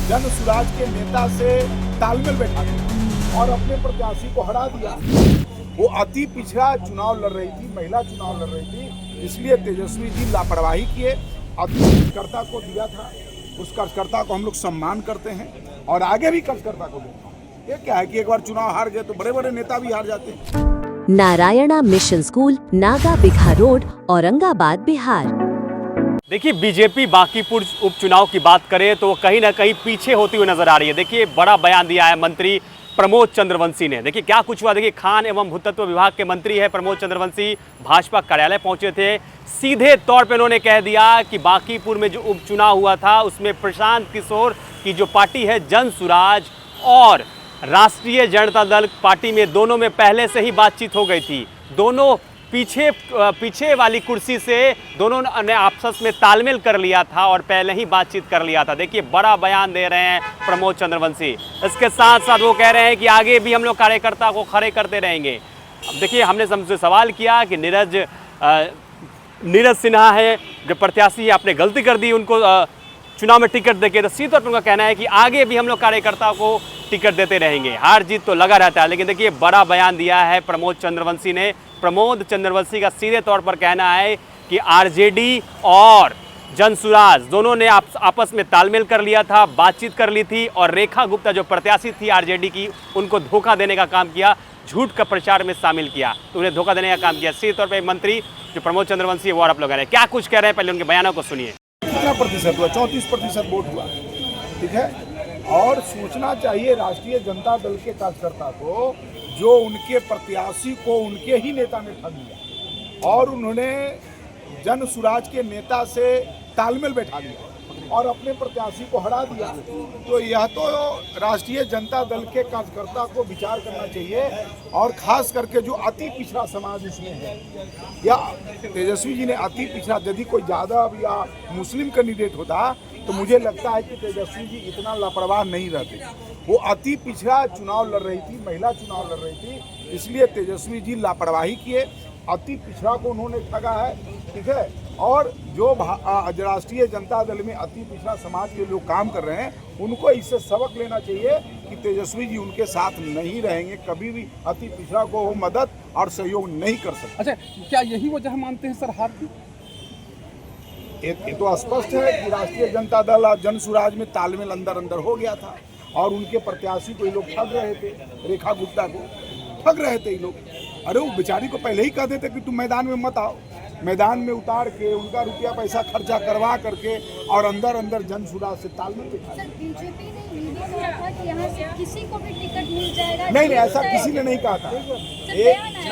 जन सुराज के नेता से तालमेल बैठा दिया और अपने प्रत्याशी को हरा दिया। वो अति पिछड़ा चुनाव लड़ रही थी, महिला चुनाव लड़ रही थी, इसलिए तेजस्वी जी लापरवाही किए। अति कार्यकर्ता को दिया था, उस कार्यकर्ता को हम लोग सम्मान करते हैं और आगे भी कार्यकर्ता को देंगे। ये क्या है कि एक बार चुनाव हार गए तो बड़े बड़े नेता भी हार जाते हैं। Narayana mission school, Naga bigha road, Aurangabad, Bihar. देखिए, बीजेपी बांकीपुर उपचुनाव की बात करें तो कहीं ना कहीं पीछे होती हुई नजर आ रही है। देखिए, बड़ा बयान दिया है मंत्री प्रमोद चंद्रवंशी ने। देखिए क्या कुछ हुआ। देखिए, खान एवं भूतत्व विभाग के मंत्री है प्रमोद चंद्रवंशी, भाजपा कार्यालय पहुंचे थे। सीधे तौर पे उन्होंने कह दिया कि बांकीपुर में जो उपचुनाव हुआ था उसमें प्रशांत किशोर की जो पार्टी है जन सुराज और राष्ट्रीय जनता दल पार्टी में दोनों में पहले से ही बातचीत हो गई थी। दोनों पीछे वाली कुर्सी से दोनों ने आपस में तालमेल कर लिया था और पहले ही बातचीत कर लिया था। देखिए, बड़ा बयान दे रहे हैं प्रमोद चंद्रवंशी। इसके साथ साथ वो कह रहे हैं कि आगे भी हम लोग कार्यकर्ता को खड़े करते रहेंगे। अब देखिए, हमने हमसे सवाल किया कि नीरज सिन्हा है जो प्रत्याशी, आपने गलती कर दी उनको चुनाव में टिकट देके, तो सीधे तौर पर उनका कहना है कि आगे भी हम लोग कार्यकर्ता को टिकट देते रहेंगे। हार जीत तो लगा रहता है, लेकिन देखिए बड़ा बयान दिया है प्रमोद चंद्रवंशी ने। प्रमोद चंद्रवंशी का सीधे तौर पर कहना है कि आरजेडी और जनसुराज दोनों ने आपस में तालमेल कर लिया था, बातचीत कर ली थी और रेखा गुप्ता जो प्रत्याशी थी आरजेडी की, उनको धोखा देने का काम किया, झूठ का प्रचार में शामिल किया, तो उन्हें धोखा देने का काम किया। सीधे तौर पर मंत्री जो प्रमोद चंद्रवंशी है वो आप लोग कह रहे हैं। क्या कुछ कह रहे हैं, पहले उनके बयानों को सुनिए। कितना प्रतिशत हुआ? 34% वोट हुआ। ठीक है, और सोचना चाहिए राष्ट्रीय जनता दल के कार्यकर्ता को, जो उनके प्रत्याशी को उनके ही नेता ने ठग लिया और उन्होंने जन सुराज के नेता से तालमेल बैठा दिया और अपने प्रत्याशी को हरा दिया। तो यह तो राष्ट्रीय जनता दल के कार्यकर्ता को विचार करना चाहिए और खास करके जो अति पिछड़ा समाज इसमें है, या तेजस्वी जी ने अति पिछड़ा, यदि कोई यादव या मुस्लिम कैंडिडेट होता तो मुझे लगता है कि तेजस्वी जी इतना लापरवाह नहीं रहते। वो अति पिछड़ा चुनाव लड़ रही थी, महिला चुनाव लड़ रही थी, इसलिए तेजस्वी जी लापरवाही किए, अति पिछड़ा को उन्होंने ठगा है। ठीक है, और जो राष्ट्रीय जनता दल में अति पिछड़ा समाज के लोग काम कर रहे हैं, उनको इससे सबक लेना चाहिए कि तेजस्वी जी उनके साथ नहीं रहेंगे, कभी भी अति पिछड़ा को वो मदद और सहयोग नहीं कर सकते। अच्छा, क्या यही वजह मानते हैं सर हार की? ये तो स्पष्ट है कि राष्ट्रीय जनता दल और जन सुराज में तालमेल अंदर हो गया था और उनके प्रत्याशी को ये लोग ठग रहे थे, रेखा गुप्ता को ठग रहे थे ये लोग। अरे वो बेचारी को पहले ही कह देते कि तुम मैदान में मत आओ, मैदान में उतार के उनका रुपया पैसा खर्चा करवा करके और अंदर जन सुराज से तालमेल बिठा। बीजेपी ने ये भी कहा था कि यहाँ से किसी को भी टिकट मिल जाएगा। नहीं, ऐसा किसी ने नहीं कहा था।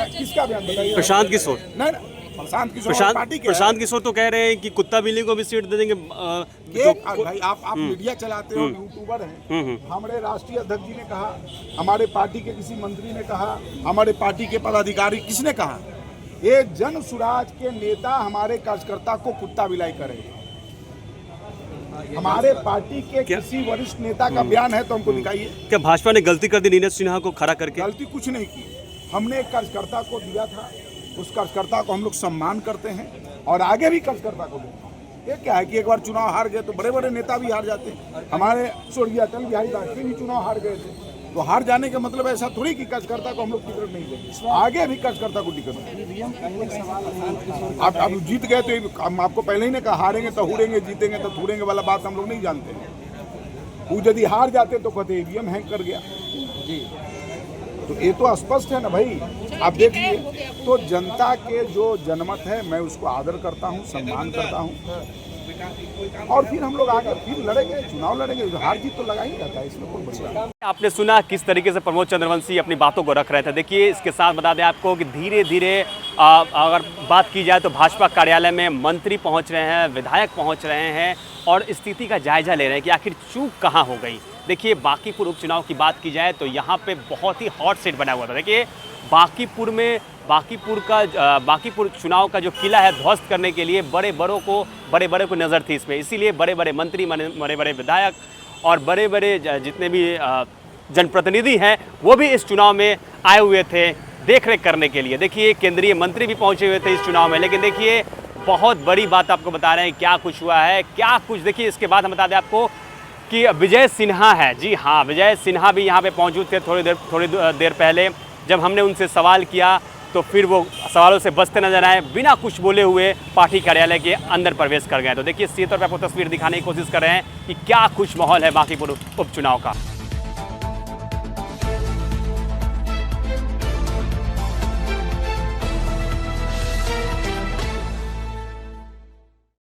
किसका बयान बताइए? प्रशांत किशोर। नहीं, प्रशांत किशोर तो कह रहे हैं कि कुत्ता बिल्ली को भी सीट दे देंगे। भाई आप मीडिया चलाते हो, यूट्यूबर हैं। हमारे राष्ट्रीय अध्यक्ष जी ने कहा, हमारे पार्टी के किसी मंत्री ने कहा, हमारे पार्टी के पदाधिकारी, किसने कहा? ये जन सुराज के नेता हमारे कार्यकर्ता को कुत्ता बिलाई करेंगे। हमारे पार्टी के किसी वरिष्ठ नेता का बयान है तो हमको दिखाइए। क्या भाजपा ने गलती कर दी नीरज सिन्हा को खड़ा करके? गलती कुछ नहीं की, हमने एक कार्यकर्ता को दिया था, उस कार्यकर्ता को हम लोग सम्मान करते हैं और आगे भी कार्यकर्ता को देंगे। ये क्या है कि एक बार चुनाव हार गए तो बड़े बड़े नेता भी हार जाते हैं। हमारे स्वर्गीय अटल बिहारी वाजपेयी भी चुनाव हार गए थे, तो हार जाने का मतलब ऐसा थोड़ी कि कार्यकर्ता को हम लोग टिकट नहीं देंगे, आगे भी कार्यकर्ता को टिकट देंगे। आप जीत गए तो हम आपको पहले ही ने कहा, हारेंगे तो हुरेंगे, जीतेंगे तो थूरेंगे वाला बात हम लोग नहीं जानते। वो यदि हार जाते तो कहते ईवीएम हैंग कर गया जी। तो ये तो स्पष्ट है ना भाई, आप देखिए। तो जनता के जो जनमत है मैं उसको आदर करता हूँ, सम्मान करता हूँ और फिर हम लोग आगे फिर लड़ेंगे, चुनाव लड़ेंगे। हार जीत तो लगा ही रहता है, इसमें कोई बड़ी। आपने सुना किस तरीके से प्रमोद चंद्रवंशी अपनी बातों को रख रहे थे। देखिए, इसके साथ बता दें आपको कि धीरे धीरे अगर बात की जाए तो भाजपा कार्यालय में मंत्री पहुंच रहे हैं, विधायक पहुंच रहे हैं और स्थिति का जायजा ले रहे हैं कि आखिर चूक कहाँ हो गई। देखिए, बांकीपुर उपचुनाव की बात की जाए तो यहाँ पे बहुत ही हॉट सीट बना हुआ था। देखिए, बांकीपुर चुनाव का जो किला है ध्वस्त करने के लिए बड़े बड़े को नज़र थी इसमें, इसीलिए बड़े बड़े मंत्री, बड़े बड़े विधायक और बड़े बड़े जितने भी जनप्रतिनिधि हैं वो भी इस चुनाव में आए हुए थे देख रेख करने के लिए। देखिए, केंद्रीय मंत्री भी पहुंचे हुए थे इस चुनाव में। लेकिन देखिए, बहुत बड़ी बात आपको बता रहे हैं क्या कुछ हुआ है, क्या कुछ। देखिए, इसके बाद हम बता दें आपको कि विजय सिन्हा है। जी हाँ, विजय सिन्हा भी यहाँ पे मौजूद थे थोड़ी देर पहले। जब हमने उनसे सवाल किया तो फिर वो सवालों से बचते नजर आए, बिना कुछ बोले हुए पार्टी कार्यालय के अंदर प्रवेश कर गए। तो देखिए, सीधे तौर पर आपको तस्वीर दिखाने की कोशिश कर रहे हैं कि क्या कुछ माहौल है बांकीपुर उपचुनाव का।